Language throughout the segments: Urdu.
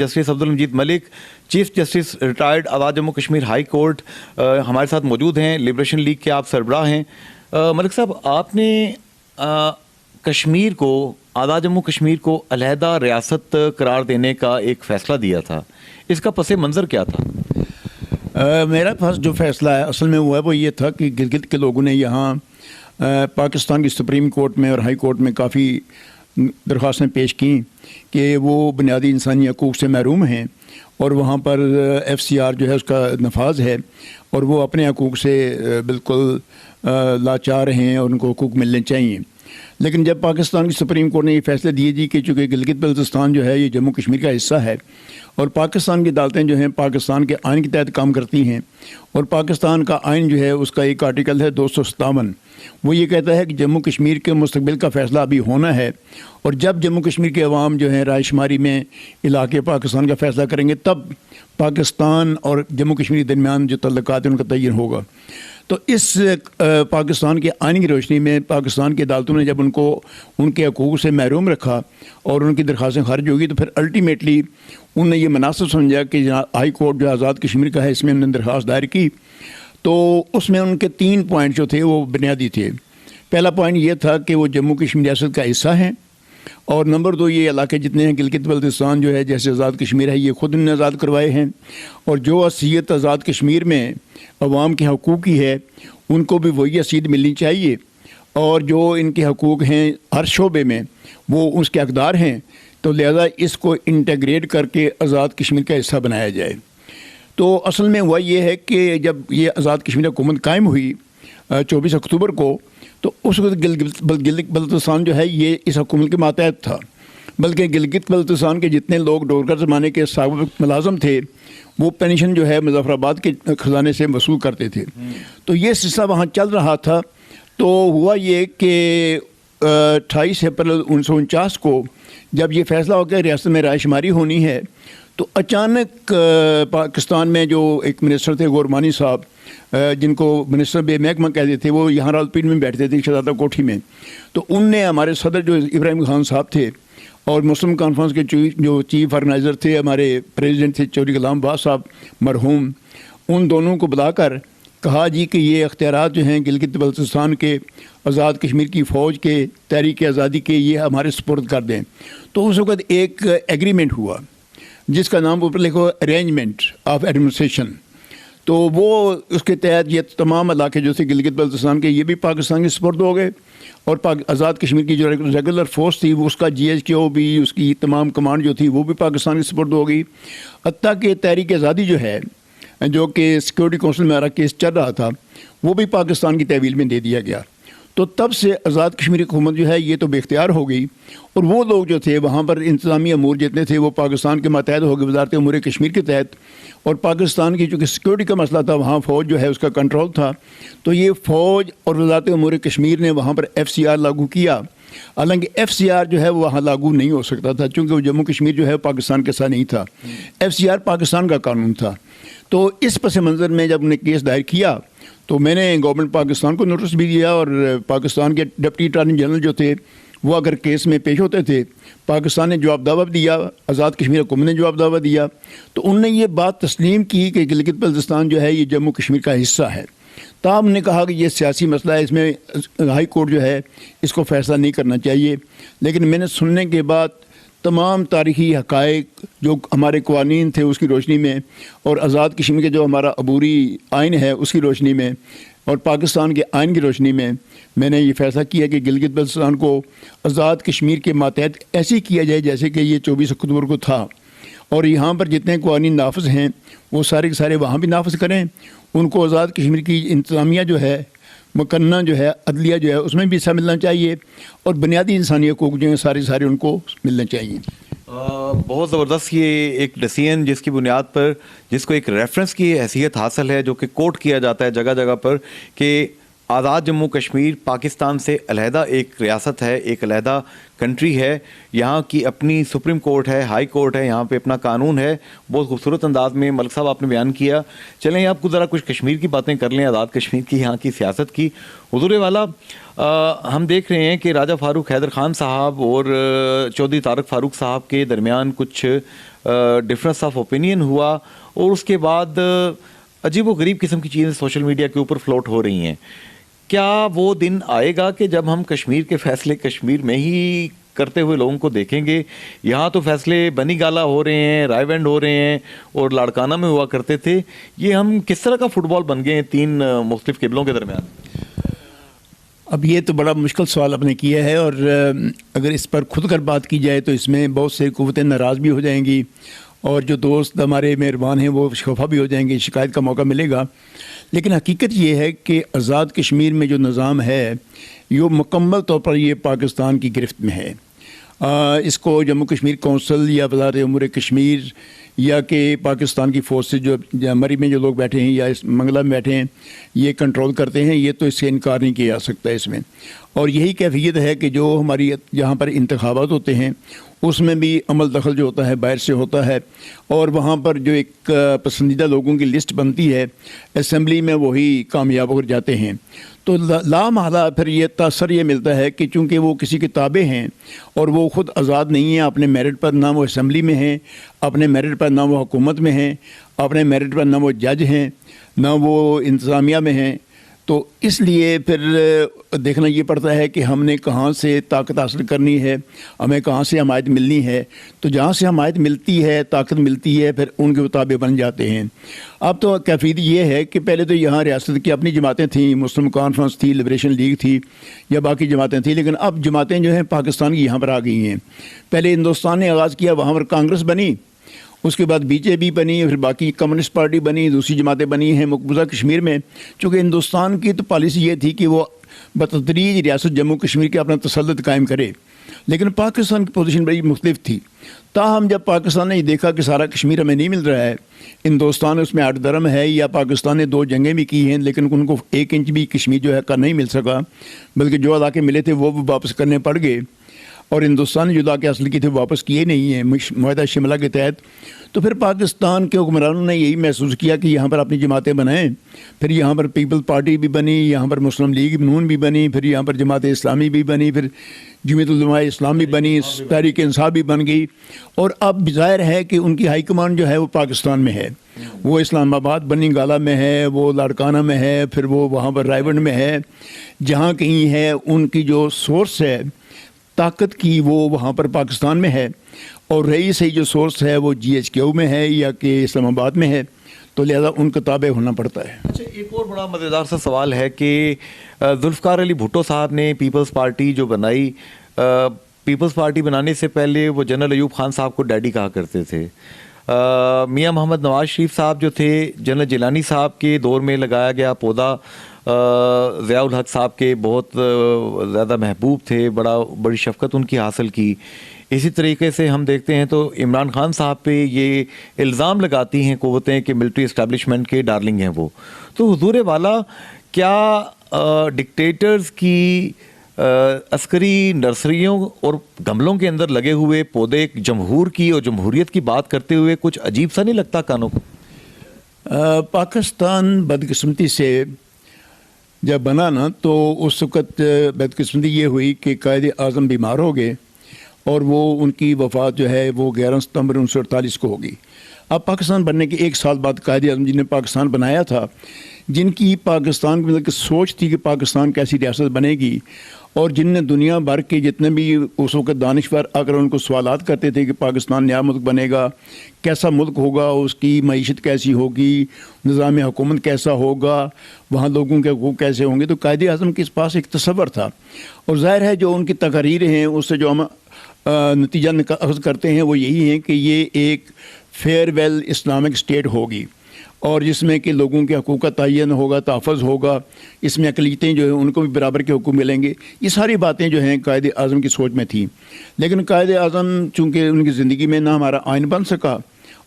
جسٹس عبد المجید ملک، چیف جسٹس ریٹائرڈ آزاد جموں کشمیر ہائی کورٹ ہمارے ساتھ موجود ہیں، لبریشن لیگ کے آپ سربراہ ہیں۔ ملک صاحب، آپ نے کشمیر کو، آزاد جموں کشمیر کو علیحدہ ریاست قرار دینے کا ایک فیصلہ دیا تھا، اس کا پس منظر کیا تھا؟ میرا پاس جو فیصلہ ہے اصل میں ہوا ہے وہ یہ تھا کہ گلگت کے لوگوں نے یہاں پاکستان کی سپریم کورٹ میں اور ہائی کورٹ میں کافی درخواستیں پیش کیں کہ وہ بنیادی انسانی حقوق سے محروم ہیں اور وہاں پر ایف سی آر جو ہے اس کا نفاذ ہے اور وہ اپنے حقوق سے بالکل لاچار ہیں اور ان کو حقوق ملنے چاہیے۔ لیکن جب پاکستان کی سپریم کورٹ نے یہ فیصلہ دیے جی کہ چونکہ گلگت بلتستان جو ہے یہ جموں کشمیر کا حصہ ہے اور پاکستان کی عدالتیں جو ہیں پاکستان کے آئین کے تحت کام کرتی ہیں اور پاکستان کا آئین جو ہے اس کا ایک آرٹیکل ہے 257، وہ یہ کہتا ہے کہ جموں کشمیر کے مستقبل کا فیصلہ ابھی ہونا ہے اور جب جموں کشمیر کے عوام جو ہیں رائے شماری میں علاقے پاکستان کا فیصلہ کریں گے تب پاکستان اور جموں کشمیر کے درمیان جو تعلقات ہیں ان کا تعین ہوگا۔ تو اس پاکستان کے آئین کی روشنی میں پاکستان کی عدالتوں نے جب ان کو ان کے حقوق سے محروم رکھا اور ان کی درخواستیں خارج ہوگی تو پھر الٹیمیٹلی انہوں نے یہ مناسب سمجھا کہ ہائی کورٹ جو آزاد کشمیر کا ہے اس میں انہوں نے درخواست دائر کی، تو اس میں ان کے 3 پوائنٹ جو تھے وہ بنیادی تھے۔ پہلا پوائنٹ یہ تھا کہ وہ جموں کشمیر ریاست کا حصہ ہیں، اور نمبر 2 یہ علاقے جتنے ہیں گلگت بلتستان جو ہے جیسے آزاد کشمیر ہے یہ خود انہوں نے آزاد کروائے ہیں، اور جو حیثیت آزاد کشمیر میں عوام کے حقوق کی ہے ان کو بھی وہی حیثیت ملنی چاہیے، اور جو ان کے حقوق ہیں ہر شعبے میں وہ اس کے حقدار ہیں، تو لہذا اس کو انٹیگریٹ کر کے آزاد کشمیر کا حصہ بنایا جائے۔ تو اصل میں ہوا یہ ہے کہ جب یہ آزاد کشمیر حکومت قائم ہوئی 24 اکتوبر کو، تو اس وقت گلگت بلتستان جو ہے یہ اس حکومت کے ماتحت تھا، بلکہ گلگت بلتستان کے جتنے لوگ ڈورگر زمانے کے سابق ملازم تھے وہ پینشن جو ہے مظفر آباد کے خزانے سے وصول کرتے تھے، تو یہ سلسلہ وہاں چل رہا تھا۔ تو ہوا یہ کہ 28 اپریل 1949 کو جب یہ فیصلہ ہو کہ ریاست میں رائے شماری ہونی ہے، تو اچانک پاکستان میں جو ایک منسٹر تھے گورمانی صاحب، جن کو منسٹر بے محکمہ کہتے تھے، وہ یہاں راولپنڈی میں بیٹھتے تھے شہزادہ کوٹھی میں، تو ان نے ہمارے صدر جو ابراہیم خان صاحب تھے اور مسلم کانفرنس کے جو چیف آرگنائزر تھے ہمارے پریزیڈنٹ تھے چودھری غلام باز صاحب مرحوم، ان دونوں کو بلا کر کہا جی کہ یہ اختیارات جو ہیں گلگت بلتستان کے آزاد کشمیر کی فوج کے تحریک آزادی کے یہ ہمارے سپرد کر دیں۔ تو اس وقت ایک ایگریمنٹ ہوا جس کا نام اوپر لکھو ارینجمنٹ آف ایڈمنسٹریشن، تو وہ اس کے تحت یہ تمام علاقے جو تھے گلگت بلتستان کے یہ بھی پاکستان کے سپرد ہو گئے، اور آزاد کشمیر کی جو ریگولر فورس تھی وہ اس کا جی ایچ کیو بھی، اس کی تمام کمانڈ جو تھی وہ بھی پاکستان کے سپرد ہو گئی، حتیٰ کہ تحریک آزادی جو ہے جو کہ سیکورٹی کونسل میں ہمارا کیس چل رہا تھا وہ بھی پاکستان کی تحویل میں دے دیا گیا۔ تو تب سے آزاد کشمیر حکومت جو ہے یہ تو بے اختیار ہو گئی، اور وہ لوگ جو تھے وہاں پر انتظامی امور جتنے تھے وہ پاکستان کے ماتحت ہو گئے وزارت امور کشمیر کے تحت، اور پاکستان کی چونکہ سیکورٹی کا مسئلہ تھا وہاں فوج جو ہے اس کا کنٹرول تھا، تو یہ فوج اور وزارت امور کشمیر نے وہاں پر ایف سی آر لاگو کیا۔ حالانکہ ایف سی آر جو ہے وہ وہاں لاگو نہیں ہو سکتا تھا چونکہ وہ جموں کشمیر جو ہے پاکستان کے ساتھ نہیں تھا، ایف سی آر پاکستان کا قانون تھا۔ تو اس پس منظر میں جب نے کیس دائر کیا تو میں نے گورنمنٹ پاکستان کو نوٹس بھی دیا، اور پاکستان کے ڈپٹی اٹارنی جنرل جو تھے وہ اگر کیس میں پیش ہوتے تھے، پاکستان نے جواب دعویٰ دیا، آزاد کشمیر حکومت نے جواب دعویٰ دیا، تو انہوں نے یہ بات تسلیم کی کہ گلگت بلتستان جو ہے یہ جموں کشمیر کا حصہ ہے۔ تاہم نے کہا کہ یہ سیاسی مسئلہ ہے، اس میں ہائی کورٹ جو ہے اس کو فیصلہ نہیں کرنا چاہیے، لیکن میں نے سننے کے بعد تمام تاریخی حقائق جو ہمارے قوانین تھے اس کی روشنی میں، اور آزاد کشمیر کے جو ہمارا عبوری آئین ہے اس کی روشنی میں، اور پاکستان کے آئین کی روشنی میں نے یہ فیصلہ کیا کہ گلگت بلتستان کو آزاد کشمیر کے ماتحت ایسے کیا جائے جیسے کہ یہ 24 اکتوبر کو تھا، اور یہاں پر جتنے قوانین نافذ ہیں وہ سارے کے سارے وہاں بھی نافذ کریں، ان کو آزاد کشمیر کی انتظامیہ جو ہے مکنہ جو ہے عدلیہ جو ہے اس میں بھی حصہ ملنا چاہیے، اور بنیادی انسانی حقوق جو ہیں سارے ان کو ملنا چاہیے۔ بہت زبردست یہ ایک ڈیسیژن جس کی بنیاد پر، جس کو ایک ریفرنس کی حیثیت حاصل ہے جو کہ کوٹ کیا جاتا ہے جگہ جگہ پر، کہ آزاد جموں کشمیر پاکستان سے علیحدہ ایک ریاست ہے، ایک علیحدہ کنٹری ہے، یہاں کی اپنی سپریم کورٹ ہے، ہائی کورٹ ہے، یہاں پہ اپنا قانون ہے. بہت خوبصورت انداز میں ملک صاحب آپ نے بیان کیا. چلیں آپ کو ذرا کچھ کشمیر کی باتیں کر لیں، آزاد کشمیر کی، یہاں کی سیاست کی. حضور والا ہم دیکھ رہے ہیں کہ راجہ فاروق حیدر خان صاحب اور چودھری طارق فاروق صاحب کے درمیان کچھ ڈفرینس آف اوپینین ہوا، اور اس کے بعد عجیب و غریب قسم کی چیزیں سوشل میڈیا کے اوپر فلوٹ ہو رہی ہیں. کیا وہ دن آئے گا کہ جب ہم کشمیر کے فیصلے کشمیر میں ہی کرتے ہوئے لوگوں کو دیکھیں گے؟ یہاں تو فیصلے بنی گالا ہو رہے ہیں، رائے وینڈ ہو رہے ہیں، اور لاڑکانہ میں ہوا کرتے تھے. یہ ہم کس طرح کا فٹ بال بن گئے ہیں تین مختلف قبلوں کے درمیان؟ اب یہ تو بڑا مشکل سوال آپ نے کیا ہے، اور اگر اس پر خود کر بات کی جائے تو اس میں بہت سے قوتیں ناراض بھی ہو جائیں گی، اور جو دوست ہمارے مہربان ہیں وہ خفا بھی ہو جائیں گے، شکایت کا موقع ملے گا. لیکن حقیقت یہ ہے کہ آزاد کشمیر میں جو نظام ہے یہ مکمل طور پر یہ پاکستان کی گرفت میں ہے. اس کو جموں کشمیر کونسل یا وزارت امور کشمیر یا کہ پاکستان کی فورسز جو مری میں جو لوگ بیٹھے ہیں یا اس منگلہ میں بیٹھے ہیں یہ کنٹرول کرتے ہیں. یہ تو اس سے انکار نہیں کیا جا سکتا اس میں. اور یہی کیفیت ہے کہ جو ہماری جہاں پر انتخابات ہوتے ہیں اس میں بھی عمل دخل جو ہوتا ہے باہر سے ہوتا ہے، اور وہاں پر جو ایک پسندیدہ لوگوں کی لسٹ بنتی ہے اسمبلی میں وہی کامیاب ہو جاتے ہیں. تو لامحالہ پھر یہ تاثر یہ ملتا ہے کہ چونکہ وہ کسی کے تابع ہیں اور وہ خود آزاد نہیں ہیں، اپنے میرٹ پر نہ وہ اسمبلی میں ہیں، اپنے میرٹ پر نہ وہ حکومت میں ہیں، اپنے میرٹ پر نہ وہ جج ہیں، نہ وہ انتظامیہ میں ہیں. تو اس لیے پھر دیکھنا یہ پڑتا ہے کہ ہم نے کہاں سے طاقت حاصل کرنی ہے، ہمیں کہاں سے حمایت ملنی ہے. تو جہاں سے حمایت ملتی ہے، طاقت ملتی ہے، پھر ان کے مطابق بن جاتے ہیں. اب تو کیفیت یہ ہے کہ پہلے تو یہاں ریاست کی اپنی جماعتیں تھیں، مسلم کانفرنس تھی، لبریشن لیگ تھی یا باقی جماعتیں تھیں، لیکن اب جماعتیں جو ہیں پاکستان کی یہاں پر آ گئی ہیں. پہلے ہندوستان نے آغاز کیا، وہاں پر کانگریس بنی، اس کے بعد بی جے پی بنی، پھر باقی کمیونسٹ پارٹی بنی، دوسری جماعتیں بنی ہیں مقبوضہ کشمیر میں. چونکہ ہندوستان کی تو پالیسی یہ تھی کہ وہ بتدریج ریاست جموں کشمیر کے اپنا تسلط قائم کرے، لیکن پاکستان کی پوزیشن بڑی مختلف تھی. تاہم جب پاکستان نے یہ دیکھا کہ سارا کشمیر ہمیں نہیں مل رہا ہے، ہندوستان اس میں آٹھ درم ہے، یا پاکستان نے 2 جنگیں بھی کی ہیں لیکن ان کو 1 انچ بھی کشمیر جو ہے کا نہیں مل سکا، بلکہ جو علاقے ملے تھے وہ بھی واپس کرنے پڑ گئے، اور ہندوستان نے جو علاقے حاصل کیے تھے واپس کیے نہیں ہیں معاہدہ شملہ کے تحت. تو پھر پاکستان کے حکمرانوں نے یہی محسوس کیا کہ یہاں پر اپنی جماعتیں بنائیں. پھر یہاں پر پیپل پارٹی بھی بنی، یہاں پر مسلم لیگ نون بھی بنی، پھر یہاں پر جماعت اسلامی بھی بنی، پھر جمعیت علماء اسلام بھی بنی، تحریک انصاف بھی بن گئی. اور اب ظاہر ہے کہ ان کی ہائی کمان جو ہے وہ پاکستان میں ہے، وہ اسلام آباد بنی گالا میں ہے، وہ لاڑکانہ میں ہے، پھر وہ وہاں پر رائے ونڈ میں ہے، جہاں کہیں ہے ان کی جو سورس ہے طاقت کی وہ وہاں پر پاکستان میں ہے، اور رہی صحیح جو سورس ہے وہ GHQ میں ہے یا کہ اسلام آباد میں ہے. تو لہذا ان کا تابع ہونا پڑتا ہے. اچھا، ایک اور بڑا مزیدار سا سوال ہے کہ ذوالفقار علی بھٹو صاحب نے پیپلز پارٹی جو بنائی، پیپلز پارٹی بنانے سے پہلے وہ جنرل ایوب خان صاحب کو ڈیڈی کہا کرتے تھے. میاں محمد نواز شریف صاحب جو تھے، جنرل جیلانی صاحب کے دور میں لگایا گیا پودا ضیاء الحق صاحب کے بہت زیادہ محبوب تھے، بڑی شفقت ان کی حاصل کی. اسی طریقے سے ہم دیکھتے ہیں تو عمران خان صاحب پہ یہ الزام لگاتی ہیں قوتیں کہ ملٹری اسٹیبلشمنٹ کے ڈارلنگ ہیں وہ. تو حضور والا، کیا ڈکٹیٹرز کی عسکری نرسریوں اور گملوں کے اندر لگے ہوئے پودے ایک جمہور کی اور جمہوریت کی بات کرتے ہوئے کچھ عجیب سا نہیں لگتا کانوں کو؟ پاکستان بدقسمتی سے جب بنا نا تو اس وقت بدقسمتی یہ ہوئی کہ قائد اعظم بیمار ہو گئے، اور وہ ان کی وفات جو ہے وہ 11 ستمبر 1948 کو ہوگی. اب پاکستان بننے کے 1 سال بعد قائد اعظم جن نے پاکستان بنایا تھا، جن کی پاکستان کی مطلب سوچ تھی کہ پاکستان کیسی ریاست بنے گی، اور جن نے دنیا بھر کے جتنے بھی اس وقت دانشور اگر ان کو سوالات کرتے تھے کہ پاکستان نیا ملک بنے گا، کیسا ملک ہوگا، اس کی معیشت کیسی ہوگی، نظام حکومت کیسا ہوگا، وہاں لوگوں کے حقوق کیسے ہوں گے، تو قائد اعظم کے پاس ایک تصور تھا. اور ظاہر ہے جو ان کی تقاریر ہیں اس سے جو ہم نتیجہ اخذ کرتے ہیں وہ یہی ہے کہ یہ ایک فیئر ویل اسلامک اسٹیٹ ہوگی، اور جس میں کہ لوگوں کے حقوق کا تعین ہوگا، تحفظ ہوگا، اس میں اقلیتیں جو ہیں ان کو بھی برابر کے حقوق ملیں گے. یہ ساری باتیں جو ہیں قائد اعظم کی سوچ میں تھیں. لیکن قائد اعظم چونکہ ان کی زندگی میں نہ ہمارا آئین بن سکا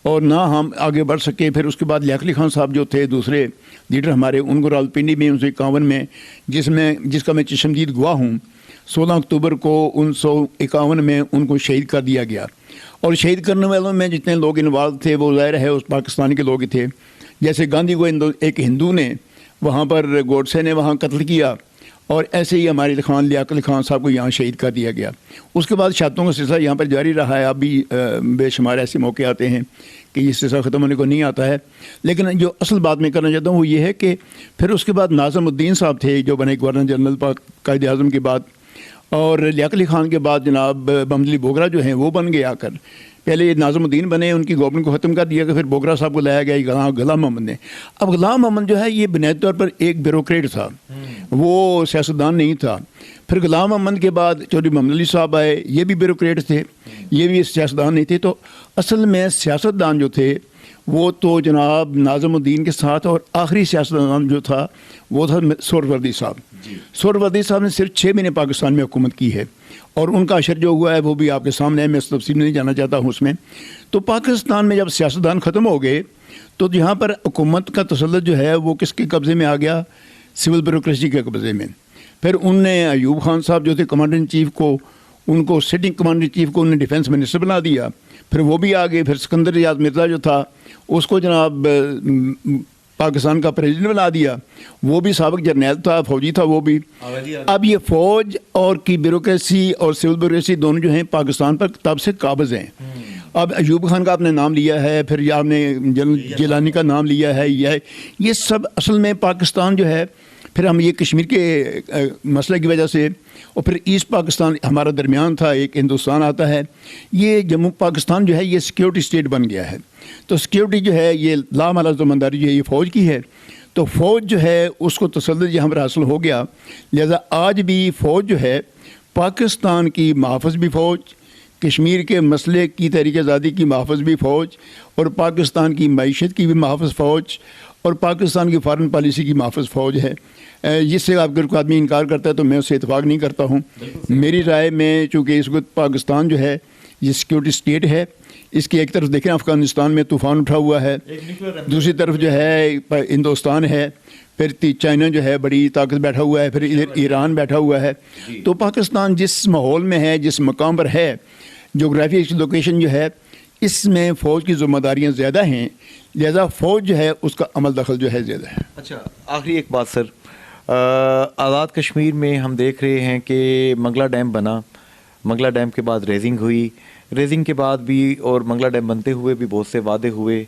اور نہ ہم آگے بڑھ سکے. پھر اس کے بعد لیاقت علی خان صاحب جو تھے دوسرے لیڈر ہمارے, ان کو راولپنڈی میں 1951 میں جس کا میں چشمدید گواہ ہوں, 16 اکتوبر کو 1951 میں ان کو شہید کر دیا گیا. اور شہید کرنے والوں میں جتنے لوگ انوالو تھے وہ ظاہر ہے اس پاکستان کے لوگ تھے. جیسے گاندھی کو ایک ہندو نے وہاں پر, گوڈسے نے وہاں قتل کیا, اور ایسے ہی ہمارے لیاقت علی خان صاحب کو یہاں شہید کر دیا گیا. اس کے بعد شہادتوں کا سلسلہ یہاں پر جاری رہا ہے. اب بھی بے شمار ایسے موقع آتے ہیں کہ یہ سلسلہ ختم ہونے کو نہیں آتا ہے. لیکن جو اصل بات میں کرنا چاہتا ہوں وہ یہ ہے کہ پھر اس کے بعد ناظم الدین صاحب تھے جو بنے گورنر جنرل قائد اعظم کے بعد, اور لیاقت علی خان کے بعد جناب محمد علی بوگرا جو ہیں وہ بن گئے آ کر. پہلے ناظم الدین بنے, ان کی گورنمنٹ کو ختم کر دیا گیا, پھر بوگرا صاحب کو لایا گیا غلام محمد نے. اب غلام محمد جو ہے یہ بنیادی طور پر ایک بیوروکریٹ تھا, وہ سیاستدان نہیں تھا. پھر غلام محمد کے بعد چودھری محمد علی صاحب آئے, یہ بھی بیوروکریٹ تھے, یہ بھی سیاستدان نہیں تھے. تو اصل میں سیاستدان جو تھے وہ تو جناب ناظم الدین کے ساتھ, اور آخری سیاستدان جو تھا وہ تھا سہروردی صاحب. سہروردی صاحب نے صرف 6 مہینے پاکستان میں حکومت کی ہے, اور ان کا اشر جو ہوا ہے وہ بھی آپ کے سامنے ہے, میں اس تفصیل میں نہیں جانا چاہتا ہوں اس میں. تو پاکستان میں جب سیاستدان ختم ہو گئے تو جہاں پر حکومت کا تسلط جو ہے وہ کس کے قبضے میں آ گیا؟ سول بیوروکریسی کے قبضے میں. پھر ان نے ایوب خان صاحب جو تھے کمانڈر ان چیف کو, ان کو سٹنگ کمانڈر ان چیف کو انہوں نے ڈیفینس منسٹر بنا دیا. پھر وہ بھی آ گئے. پھر سکندر ریاض مرزا جو تھا اس کو جناب پاکستان کا پریزیڈنٹ بنا دیا, وہ بھی سابق جرنیل تھا, فوجی تھا وہ بھی. اب یہ فوج اور کی بیوروکریسی اور سول بیوروکریسی دونوں جو ہیں پاکستان پر تب سے قابض ہیں. اب ایوب خان کا آپ نے نام لیا ہے, پھر آپ نے جیلانی کا نام لیا ہے, یہ سب اصل میں پاکستان جو ہے. پھر ہم یہ کشمیر کے مسئلے کی وجہ سے, اور پھر ایسٹ پاکستان ہمارا درمیان تھا, ایک ہندوستان آتا ہے, یہ جموں پاکستان جو ہے یہ سیکیورٹی اسٹیٹ بن گیا ہے. تو سیکیورٹی جو ہے یہ لامحالہ ذمہ-داری جو ہے یہ فوج کی ہے. تو فوج جو ہے اس کو تسلط یہاں پر حاصل ہو گیا. لہذا آج بھی فوج جو ہے پاکستان کی محافظ بھی فوج, کشمیر کے مسئلے کی تحریک آزادی کی محافظ بھی فوج, اور پاکستان کی معیشت کی بھی محافظ فوج, اور پاکستان کی فارن پالیسی کی محافظ فوج ہے. جس سے اگر کوئی آدمی انکار کرتا ہے تو میں اس سے اتفاق نہیں کرتا ہوں. میری رائے میں چونکہ اس وقت پاکستان جو ہے یہ سیکیورٹی اسٹیٹ ہے, اس کی ایک طرف دیکھیں افغانستان میں طوفان اٹھا ہوا ہے, دوسری طرف جو ہے ہندوستان ہے, پھر چائنا جو ہے بڑی طاقت بیٹھا ہوا ہے, پھر ادھر ایران بیٹھا ہوا ہے. تو پاکستان جس ماحول میں ہے, جس مقام پر ہے, جغرافی لوکیشن جو ہے, اس میں فوج کی ذمہ داریاں زیادہ ہیں. لہذا فوج جو ہے اس کا عمل دخل جو ہے زیادہ ہے. اچھا, آخری ایک بات سر, آزاد کشمیر میں ہم دیکھ رہے ہیں کہ منگلا ڈیم بنا, منگلا ڈیم کے بعد ریزنگ ہوئی, ریزنگ کے بعد بھی اور منگلا ڈیم بنتے ہوئے بھی بہت سے وعدے ہوئے,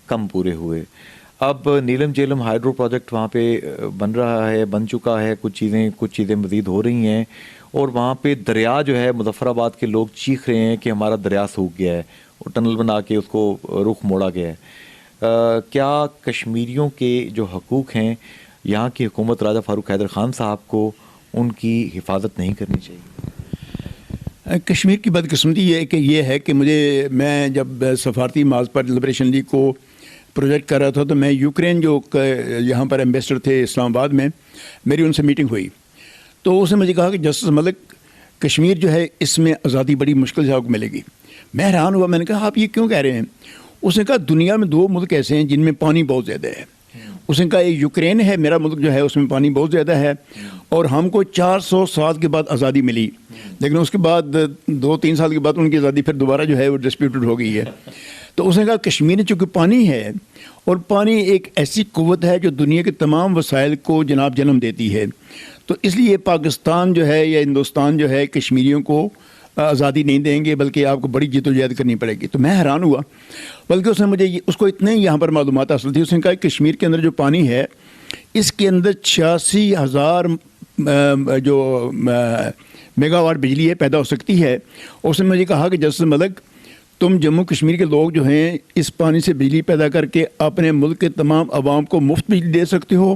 کم پورے ہوئے. اب نیلم جیلم ہائیڈرو پروجیکٹ وہاں پہ بن رہا ہے, بن چکا ہے, کچھ چیزیں مزید ہو رہی ہیں, اور وہاں پہ دریا جو ہے مظفر آباد کے لوگ چیخ رہے ہیں کہ ہمارا دریا سوکھ گیا ہے, اور ٹنل بنا کے اس کو رخ موڑا گیا ہے. کیا کشمیریوں کے جو حقوق ہیں یہاں کی حکومت راجہ فاروق حیدر خان صاحب کو ان کی حفاظت نہیں کرنی چاہیے؟ کشمیر کی بدقسمتی یہ ہے کہ میں جب سفارتی معاذ پر لبریشن لیگ کو پروجیکٹ کر رہا تھا تو میں یوکرین جو یہاں پر ایمبیسڈر تھے اسلام آباد میں, میری ان سے میٹنگ ہوئی. تو اس نے مجھے کہا کہ جسٹس ملک کشمیر جو ہے اس میں آزادی بڑی مشکل سے آپ کو ملے گی. میں حیران ہوا, میں نے کہا آپ یہ کیوں کہہ رہے ہیں؟ اس نے کہا دنیا میں 2 ملک ایسے ہیں جن میں پانی بہت زیادہ ہے. اس نے کہا ایک یوکرین ہے, میرا ملک جو ہے اس میں پانی بہت زیادہ ہے, اور ہم کو 400 سال کے بعد آزادی ملی, لیکن اس کے بعد 2-3 سال کے بعد ان کی آزادی پھر دوبارہ جو ہے وہ ڈسپیوٹڈ ہو گئی ہے. تو اس نے کہا کشمیر میں چونکہ پانی ہے, اور پانی ایک ایسی قوت ہے جو دنیا کے تمام وسائل کو جناب جنم دیتی ہے, تو اس لیے پاکستان جو ہے یا ہندوستان جو ہے کشمیریوں کو آزادی نہیں دیں گے, بلکہ آپ کو بڑی جدوجہد کرنی پڑے گی. تو میں حیران ہوا, بلکہ اس نے مجھے اس کو اتنے یہاں پر معلومات حاصل تھی. اس نے کہا کشمیر کے اندر جو پانی ہے اس کے اندر 86,000 جو میگا واٹ بجلی ہے پیدا ہو سکتی ہے. اس نے مجھے کہا کہ جسٹس ملک تم جموں کشمیر کے لوگ جو ہیں اس پانی سے بجلی پیدا کر کے اپنے ملک کے تمام عوام کو مفت بجلی دے سکتے ہو.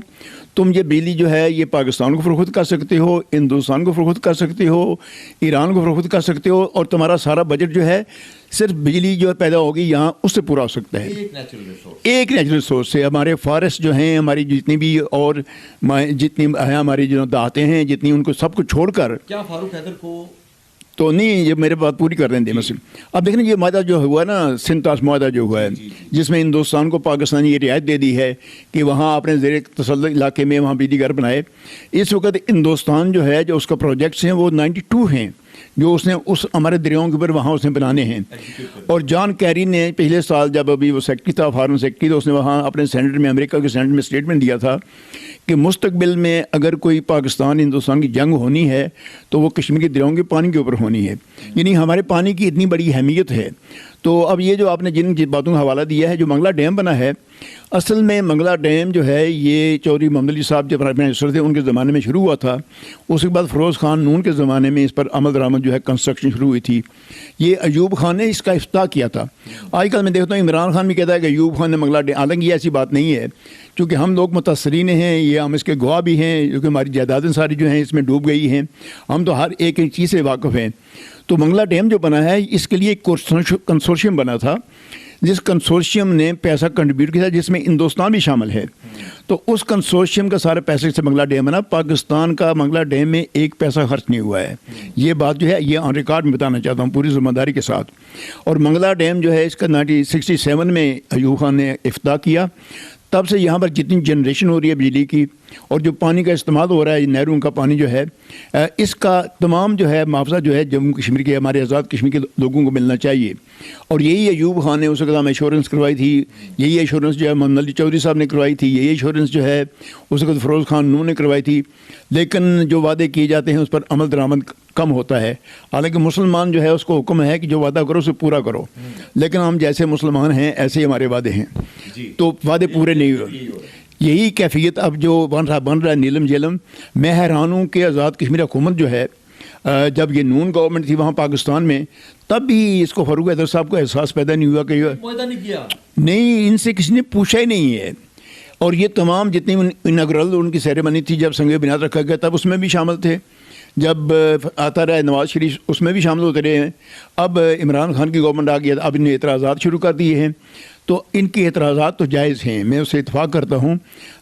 تم یہ بجلی جو ہے یہ پاکستان کو فروخت کر سکتے ہو, ہندوستان کو فروخت کر سکتے ہو, ایران کو فروخت کر سکتے ہو, اور تمہارا سارا بجٹ جو ہے صرف بجلی جو پیدا ہوگی یہاں اس سے پورا ہو سکتا ہے. ایک نیچرل ریسورس سے ہمارے فارسٹ جو ہیں, ہماری جتنی بھی اور جتنی ہیں ہماری جو دہاتے ہیں جتنی, ان کو سب کو چھوڑ کر کیا فاروق حیدر کو تو نہیں یہ میرے بات پوری کر رہے ہیں مسلم. اب دیکھیں یہ معاہدہ جو ہوا ہے نا سنتاس معاہدہ جو ہوا ہے جس میں ہندوستان کو پاکستان یہ رعایت دے دی ہے کہ وہاں اپنے زیر تسلط علاقے میں وہاں بجلی گھر بنائے. اس وقت ہندوستان جو ہے جو اس کا پروجیکٹس ہیں وہ 92 ہیں جو اس نے اس ہمارے دریاؤں کے اوپر وہاں اس نے بنانے ہیں. اور جان کیری نے پچھلے سال جب ابھی وہ سیکٹری تھا فارن سیکٹری تو اس نے وہاں اپنے سینیٹ میں امریکہ کے سینیٹ میں اسٹیٹمنٹ دیا تھا کہ مستقبل میں اگر کوئی پاکستان ہندوستان کی جنگ ہونی ہے تو وہ کشمیر کے دریاؤں کے پانی کے اوپر ہونی ہے. یعنی ہمارے پانی کی اتنی بڑی اہمیت ہے. تو اب یہ جو آپ نے جن باتوں کا حوالہ دیا ہے جو منگلہ ڈیم بنا ہے اصل میں منگلہ ڈیم جو ہے یہ چودھری محمد علی صاحب جب پرائم منسٹر تھے ان کے زمانے میں شروع ہوا تھا. اس کے بعد فیروز خان نون کے زمانے میں اس پر عمل درآمد جو ہے کنسٹرکشن شروع ہوئی تھی. یہ ایوب خان نے اس کا افتتاح کیا تھا. آج کل میں دیکھتا ہوں عمران خان بھی کہتا ہے کہ ایوب خان نے منگلہ ڈیم. حالانکہ یہ ایسی بات نہیں ہے چونکہ ہم لوگ متاثرین ہیں یہ ہم اس کے گواہ بھی ہیں کیونکہ ہماری جائیدادیں ساری جو ہیں اس میں ڈوب گئی ہیں. ہم تو ہر ایک چیز سے واقف ہیں. تو منگلہ ڈیم جو بنا ہے اس کے لیے ایک کنسورشیم بنا تھا جس کنسورشیم نے پیسہ کنٹریبیوٹ کیا تھا جس میں ہندوستان بھی شامل ہے. تو اس کنسورشیم کا سارے پیسے سے منگلہ ڈیم بنا. پاکستان کا منگلہ ڈیم میں ایک پیسہ خرچ نہیں ہوا ہے. یہ بات جو ہے یہ آن ریکارڈ میں بتانا چاہتا ہوں پوری ذمہ داری کے ساتھ. اور منگلہ ڈیم جو ہے اس کا 1967 میں ایوب خان نے افتتاح کیا. تب سے یہاں پر جتنی جنریشن ہو رہی ہے بجلی کی اور جو پانی کا استعمال ہو رہا ہے نہروں کا پانی جو ہے اس کا تمام جو ہے معاوضہ جو ہے جموں کشمیر کے ہمارے آزاد کشمیر کے لوگوں کو ملنا چاہیے. اور یہی ایوب خان نے اس وقت ہم ایشورنس کروائی تھی. یہی ایشورنس جو ہے محمد علی چودھری صاحب نے کروائی تھی. یہی ایشورنس جو ہے اس وقت فیروز خان نون نے کروائی تھی. لیکن جو وعدے کیے جاتے ہیں اس پر عمل درآمد کم ہوتا ہے. حالانکہ مسلمان جو ہے اس کو حکم ہے کہ جو وعدہ کرو اسے پورا کرو. لیکن ہم جیسے مسلمان ہیں ایسے ہی ہمارے وعدے ہیں تو وعدے پورے نہیں ہوئے. یہی کیفیت اب جو بن رہا ہے نیلم جیلم. میں حیران ہوں کہ آزاد کشمیر حکومت جو ہے جب یہ نون گورنمنٹ تھی وہاں پاکستان میں تب بھی اس کو فاروق حیدر صاحب کو احساس پیدا نہیں ہوا کہ نہیں ان سے کسی نے پوچھا ہی نہیں ہے. اور یہ تمام جتنی اناگرل ان کی سیریمنی تھی جب سنگ بنیاد رکھا گیا تب اس میں بھی شامل تھے. جب آتا رہا نواز شریف اس میں بھی شامل ہوتے رہے ہیں. اب عمران خان کی گورنمنٹ آ گئی اب انہیں اعتراضات شروع کر دیے ہیں. تو ان کے اعتراضات تو جائز ہیں میں اس سے اتفاق کرتا ہوں.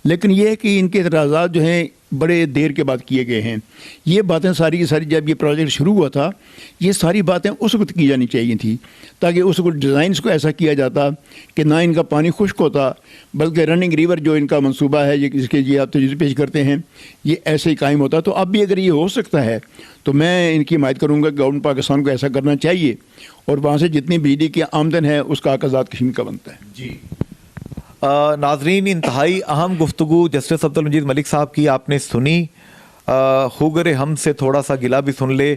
لیکن یہ ہے کہ ان کے اعتراضات جو ہیں بڑے دیر کے بعد کیے گئے ہیں. یہ باتیں ساری کی ساری جب یہ پروجیکٹ شروع ہوا تھا یہ ساری باتیں اس وقت کی جانی چاہیے تھیں تاکہ اس وقت ڈیزائنس کو ایسا کیا جاتا کہ نہ ان کا پانی خشک ہوتا بلکہ رننگ ریور جو ان کا منصوبہ ہے جس کے یہ آپ تجویز پیش کرتے ہیں یہ ایسے ہی قائم ہوتا. تو اب بھی اگر یہ ہو سکتا ہے تو میں ان کی حمایت کروں گا کہ گورنمنٹ پاکستان کو ایسا کرنا چاہیے اور وہاں سے جتنی بجلی کی آمدن ہے اس کا حق آزاد کشمیر کا بنتا ہے. جی ناظرین انتہائی اہم گفتگو جسٹس عبد المجید ملک صاحب کی آپ نے سنی. خوگر ہم سے تھوڑا سا گلا بھی سن لے.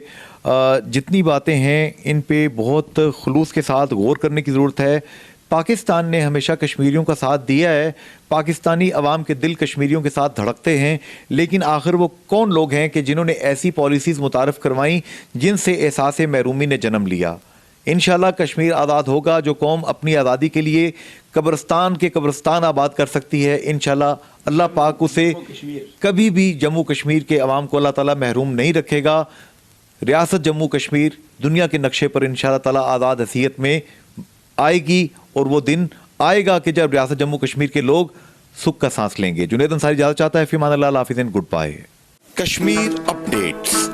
جتنی باتیں ہیں ان پہ بہت خلوص کے ساتھ غور کرنے کی ضرورت ہے. پاکستان نے ہمیشہ کشمیریوں کا ساتھ دیا ہے. پاکستانی عوام کے دل کشمیریوں کے ساتھ دھڑکتے ہیں. لیکن آخر وہ کون لوگ ہیں کہ جنہوں نے ایسی پالیسیز متعارف کروائیں جن سے احساس محرومی نے جنم لیا. انشاءاللہ کشمیر آزاد ہوگا. جو قوم اپنی آزادی کے لیے قبرستان کے قبرستان آباد کر سکتی ہے انشاءاللہ اللہ پاک اسے کبھی بھی جموں کشمیر کے عوام کو اللہ تعالیٰ محروم نہیں رکھے گا. ریاست جموں کشمیر دنیا کے نقشے پر انشاءاللہ تعالیٰ آزاد حیثیت میں آئے گی اور وہ دن آئے گا کہ جب ریاست جموں کشمیر کے لوگ سکھ کا سانس لیں گے. جنید انصاری اجازت چاہتا ہے. فی امان اللہ حافظ. Good bye. کشمیر اپڈیٹس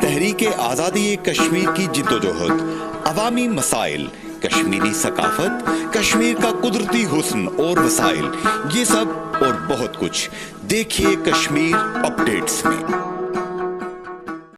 تحریک آزادی کشمیر کی جدوجہد عوامی مسائل کشمیری ثقافت کشمیر کا قدرتی حسن اور وسائل یہ سب اور بہت کچھ دیکھیے کشمیر اپڈیٹس میں.